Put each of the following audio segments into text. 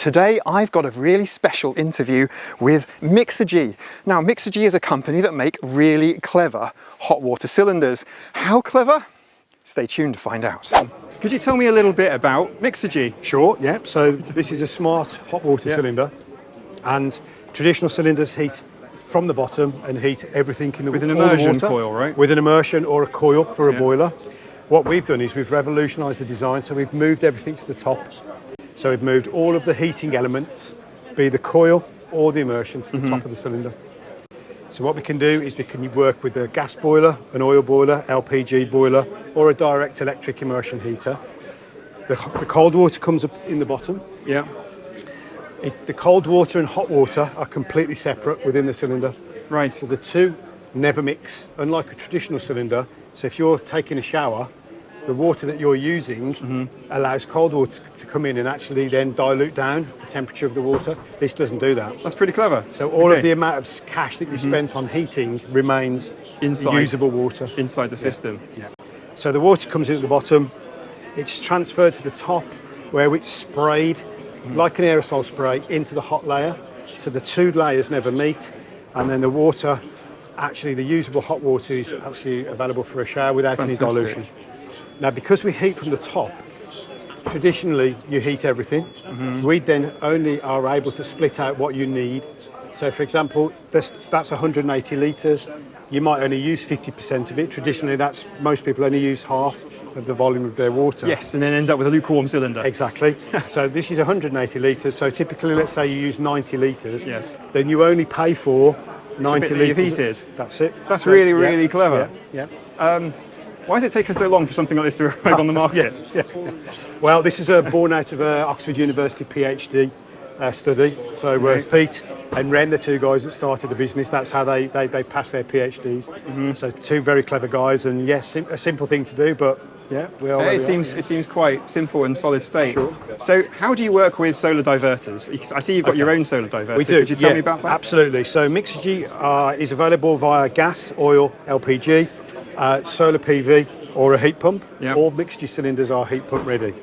Today I've got a really special interview with Mixergy. Now Mixergy is a company that make really clever hot water cylinders. How clever? Stay tuned to find out. Could you tell me a little bit about Mixergy? Sure, yeah. So this is a smart hot water cylinder, and traditional cylinders heat from the bottom and heat everything in the With an immersion coil, right? With an immersion or a coil for a boiler. What we've done is we've revolutionised the design, so we've moved everything to the top. So we've moved all of the heating elements, be the coil or the immersion, to the top of the cylinder. So what we can do is we can work with a gas boiler, an oil boiler, LPG boiler, or a direct electric immersion heater. The cold water comes up in the bottom. Yeah. The cold water and hot water are completely separate within the cylinder. Right. So the two never mix, unlike a traditional cylinder. So if you're taking a shower, the water that you're using allows cold water to come in and actually then dilute down the temperature of the water. This doesn't do that. That's pretty clever. So all of the amount of cash that you spent on heating remains inside usable water. Inside the system. Yeah. So the water comes in at the bottom, it's transferred to the top where it's sprayed like an aerosol spray into the hot layer. So the two layers never meet, and then the water, actually the usable hot water is actually available for a shower without any dilution. Now, because we heat from the top, traditionally you heat everything. We then only are able to split out what you need. So for example, that's 180 litres. You might only use 50% of it. Traditionally, most people only use half of the volume of their water. Yes, and then end up with a lukewarm cylinder. Exactly. So this is 180 litres. So typically, let's say you use 90 litres. Yes. Then you only pay for 90 litres. Heated. That's it. That's really clever. Yeah. Why has it taken so long for something like this to arrive on the market? Well, this is born out of Oxford University PhD study. So Pete and Ren, the two guys that started the business, that's how they passed their PhDs. So two very clever guys, and yes, a simple thing to do, but yeah, we are. It seems quite simple and solid state. Sure. So how do you work with solar diverters? Because I see you've got your own solar diverter. We do. Could you tell me about that? Absolutely. So Mixergy is available via gas, oil, LPG, solar PV, or a heat pump. Yep. All Mixergy cylinders are heat pump ready.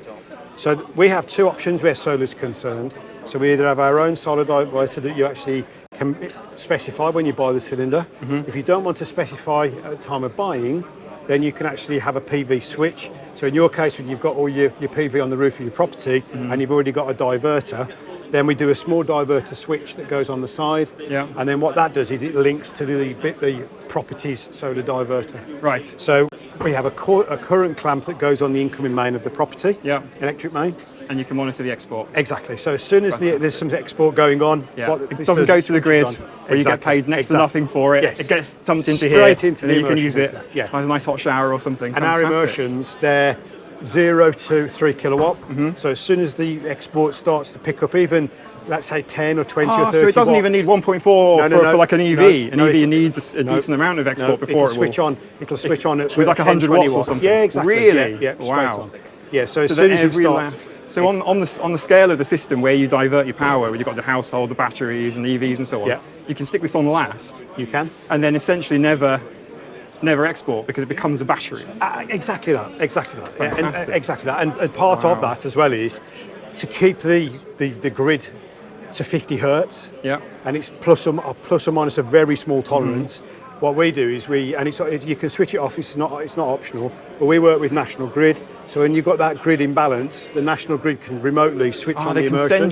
So we have two options where solar is concerned. So we either have our own solar diverter that you actually can specify when you buy the cylinder. If you don't want to specify at the time of buying, then you can actually have a PV switch. So in your case, when you've got all your PV on the roof of your property and you've already got a diverter, then we do a small diverter switch that goes on the side. Yeah. And then what that does is it links to the property's solar diverter. Right. So we have a current clamp that goes on the incoming main of the property, electric main. And you can monitor the export. Exactly. So as soon as there's some export going on, it doesn't go to the grid where you get paid next to nothing for it. Yes. It gets dumped into straight here, into and then the you can use it Yeah. as a nice hot shower or something. And our immersions, they're 0 to 3 kilowatt. So as soon as the export starts to pick up, even let's say 10 or 20 or 30 so it doesn't even need 1.4 for like an EV. An EV needs a decent amount of export before it'll switch on. It'll switch on at with like 100 watts or something. Yeah, exactly. Really? Yeah, wow. On. Yeah, so as soon as you start. So on the scale of the system where you divert your power, where you've got the household, the batteries and EVs and so on, you can stick this on last. You can. And then essentially never export because it becomes a battery. Exactly that. Fantastic. Exactly that. And part of that as well is to keep the grid to 50 hertz. Yeah. And it's plus or minus a very small tolerance. What we do is you can switch it off. It's not optional. But we work with National Grid. So when you've got that grid imbalance, the National Grid can remotely switch on the immersion.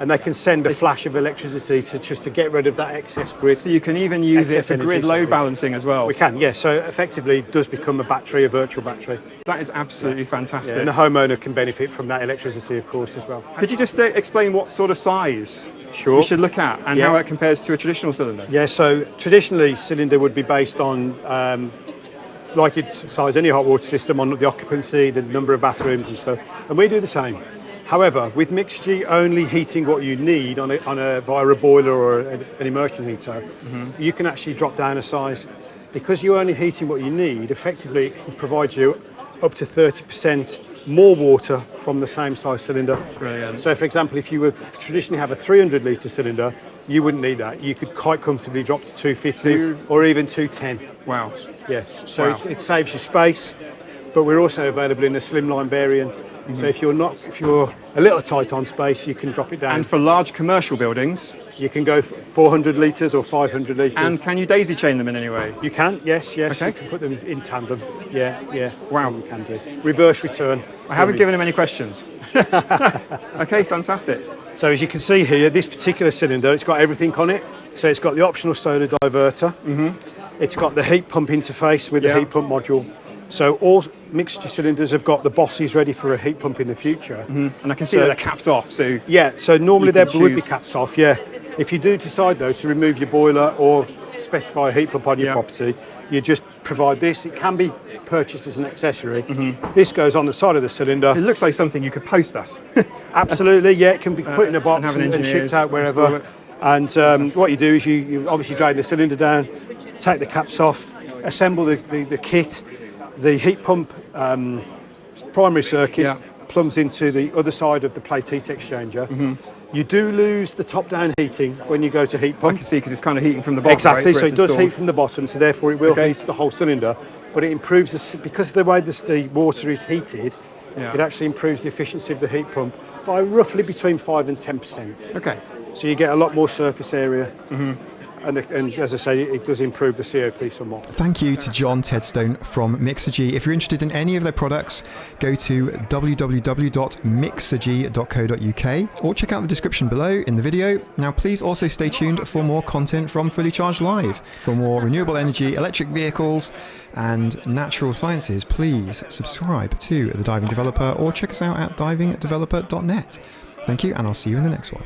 And they can send a flash of electricity to get rid of that excess grid. So you can even use it for grid load balancing as well. We can, yes. So effectively it does become a virtual battery. That is absolutely fantastic. Yeah, and the homeowner can benefit from that electricity, of course, as well. Could you just explain what sort of size we should look at and how it compares to a traditional cylinder? Yeah, so traditionally cylinder would be based on like you'd size any hot water system on the occupancy, the number of bathrooms and stuff, and we do the same. However, with Mixergy only heating what you need via a boiler or an immersion heater, you can actually drop down a size. Because you're only heating what you need, effectively it can provide you up to 30% more water from the same size cylinder. Brilliant. So for example, if you would traditionally have a 300 litre cylinder, you wouldn't need that. You could quite comfortably drop to 250 or even 210. Wow. Yes, so it saves you space. but we're also available in a slimline variant. So if you're a little tight on space, you can drop it down. And for large commercial buildings, you can go for 400 litres or 500 litres. and can you daisy chain them in any way? You can, yes. Okay. You can put them in tandem. Yeah. Wow. You can do. Reverse return. I haven't given him any questions. Okay, fantastic. So as you can see here, this particular cylinder, it's got everything on it. So it's got the optional solar diverter. It's got the heat pump interface with the heat pump module. So all Mixergy cylinders have got the bosses ready for a heat pump in the future. And I can see that they're capped off, so... Yeah, so normally You they can would be choose. capped off, yeah. If you do decide, though, to remove your boiler or specify a heat pump on your property, you just provide this. It can be purchased as an accessory. This goes on the side of the cylinder. It looks like something you could post us. Absolutely, yeah. It can be put in a box have an and engineer's shipped out wherever. And what you do is you obviously drain the cylinder down, take the caps off, assemble the kit. The heat pump primary circuit plumbs into the other side of the plate heat exchanger. You do lose the top-down heating when you go to heat I pump. can see, because it's kind of heating from the bottom. Exactly, right, so it does heat from the bottom, so therefore it will heat the whole cylinder. But it improves, because of the way the water is heated, it actually improves the efficiency of the heat pump by roughly between 5 and 10%. Okay. So you get a lot more surface area. And as I say, it does improve the COP somewhat. Thank you to Jon Tedstone from Mixergy. If you're interested in any of their products, go to www.mixergy.co.uk or check out the description below in the video. Now, please also stay tuned for more content from Fully Charged Live. For more renewable energy, electric vehicles, and natural sciences, please subscribe to The Diving Developer or check us out at divingdeveloper.net. Thank you, and I'll see you in the next one.